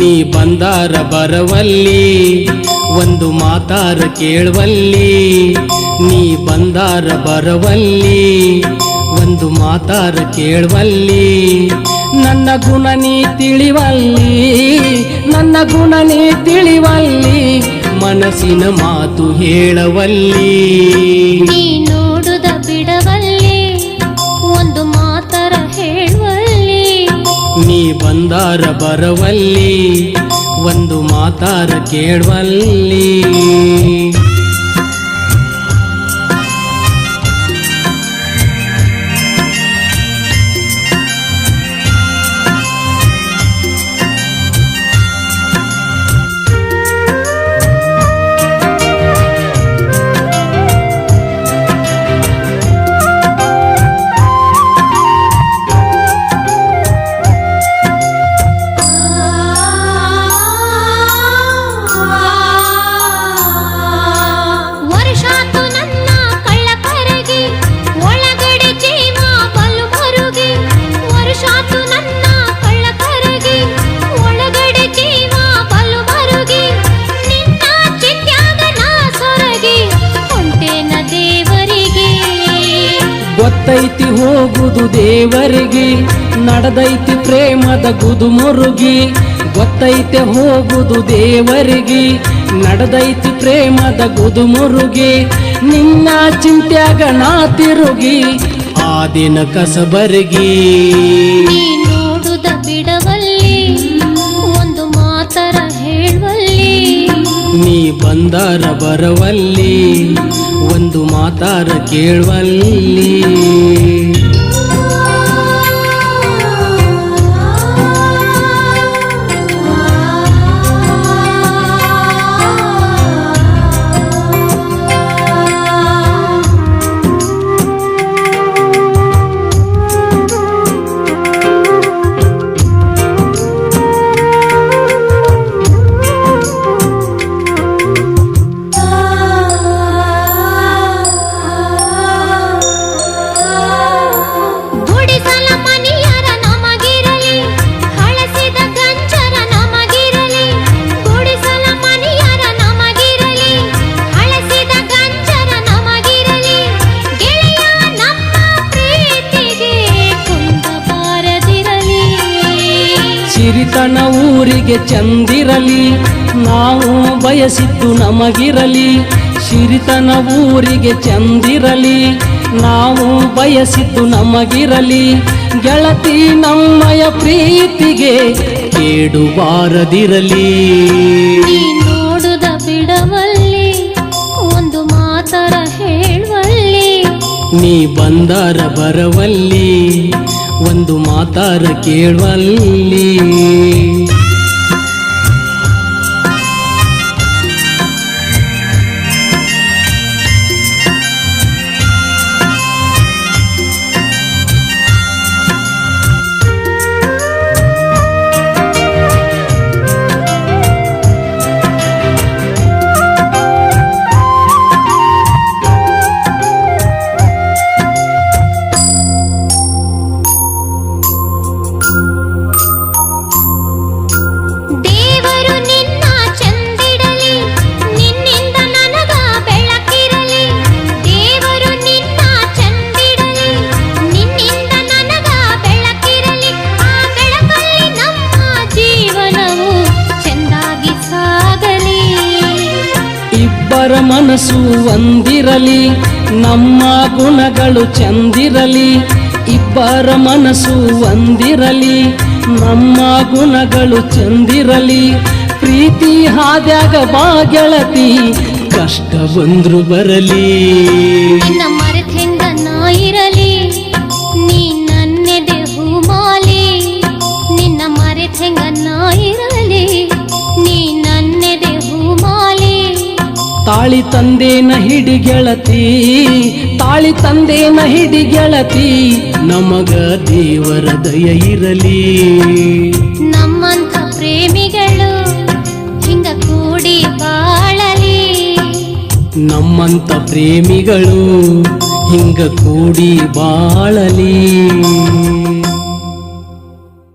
ನೀ ಬಂದಾರ ಬರವಲ್ಲಿ ಒಂದು ಮಾತಾರ ಕೇಳುವಲ್ಲಿ ನೀ ಬಂದಾರ ಬರವಲ್ಲಿ ಒಂದು ಮಾತಾರ ಕೇಳುವಲ್ಲಿ ನನ್ನ ಗುಣ ನೀ ತಿಳಿವಲ್ಲಿ ನನ್ನ ಗುಣ ನೀ ತಿಳಿವಲ್ಲಿ ಮನಸ್ಸಿನ ಮಾತು ಹೇಳವಲ್ಲಿ ನೀ ನೋಡುದ ಬಿಡವಲ್ಲಿ ಒಂದು ಮಾತರ ಹೇಳುವಲ್ಲಿ ನೀ ಬಂದಾರ ಬರವಲ್ಲಿ ಒಂದು ಮಾತಾರ ಕೇಳುವಲ್ಲಿ ಗೊತ್ತೈತಿ ಹೋಗುದು ದೇವರಿಗೆ ನಡೆದೈತಿ ಪ್ರೇಮದ ಗುದುಮುರುಗಿ ಗೊತ್ತೈತೆ ಹೋಗುದು ದೇವರಿಗೆ ನಡೆದೈತಿ ಪ್ರೇಮದ ಗುದುಮುರುಗಿ ನಿನ್ನ ಚಿಂತ್ಯಾಗ ನಾ ತಿರುಗಿ ಆ ದಿನ ಕಸಬರಗಿ ನೀ ನೋಡುದ ಬಿಡವಲ್ಲಿ ಒಂದು ಮಾತರ ಹೇಳುವಲ್ಲಿ ನೀ ಬಂದಾರ ಬರವಲ್ಲಿ ಒಂದು ಮಾತಾರ ಕೇಳುವಲ್ಲಿ ಸಿರಿತನ ಊರಿಗೆ ಚಂದಿರಲಿ ನಾವು ಬಯಸಿದ್ದು ನಮಗಿರಲಿ ಸಿರಿತನ ಊರಿಗೆ ಚಂದಿರಲಿ ನಾವು ಬಯಸಿದ್ದು ನಮಗಿರಲಿ ಗೆಳತಿ ನಮ್ಮಯ ಪ್ರೀತಿಗೆ ಕೇಡುಬಾರದಿರಲಿ ನೀ ನೋಡುದ ಬಿಡವಲ್ಲಿ ಒಂದು ಮಾತರ ಹೇಳುವಲ್ಲಿ ನೀ ಬಂದಾರ ಬರವಲ್ಲಿ ಒಂದು ಮಾತಾರ ಕೇಳುವಲ್ಲಿ ಇಬ್ಬರ ಮನಸ್ಸು ಒಂದಿರಲಿ ನಮ್ಮ ಗುಣಗಳು ಚಂದಿರಲಿ ಇಬ್ಬರ ಮನಸ್ಸು ಒಂದಿರಲಿ ನಮ್ಮ ಗುಣಗಳು ಚಂದಿರಲಿ ಪ್ರೀತಿ ಹಾದ್ಯಾಗ ಬಾ ಗೆಳತಿ ಕಷ್ಟ ಬಂದ್ರು ಬರಲಿ ನಿನ್ನ ಮರೆತೆಂಗ ನಾ ಇರಲಿ ನೀ ನನ್ನೆದೆ ಹೂಮಾಲಿ ನಿನ್ನ ಮರೆತೆಂಗ ನಾ ಇರಲಿ ನೀ ನನ್ನೆದೆ ಹೂಮಾಲಿ ತಾಳಿ ತಂದೇನ ಹಿಡಿ ಗೆಳತಿ ತಾಳಿ ತಂದೇನ ಹಿಡಿ ಗೆಳತಿ ನಮಗ ದೇವರ ದಯ ಇರಲಿ ನಮ್ಮಂಥ ಪ್ರೇಮಿಗಳು ಹಿಂಗ ಕೂಡಿ ಬಾಳಲಿ ನಮ್ಮಂತ ಪ್ರೇಮಿಗಳು ಹಿಂಗ ಕೂಡಿ ಬಾಳಲಿ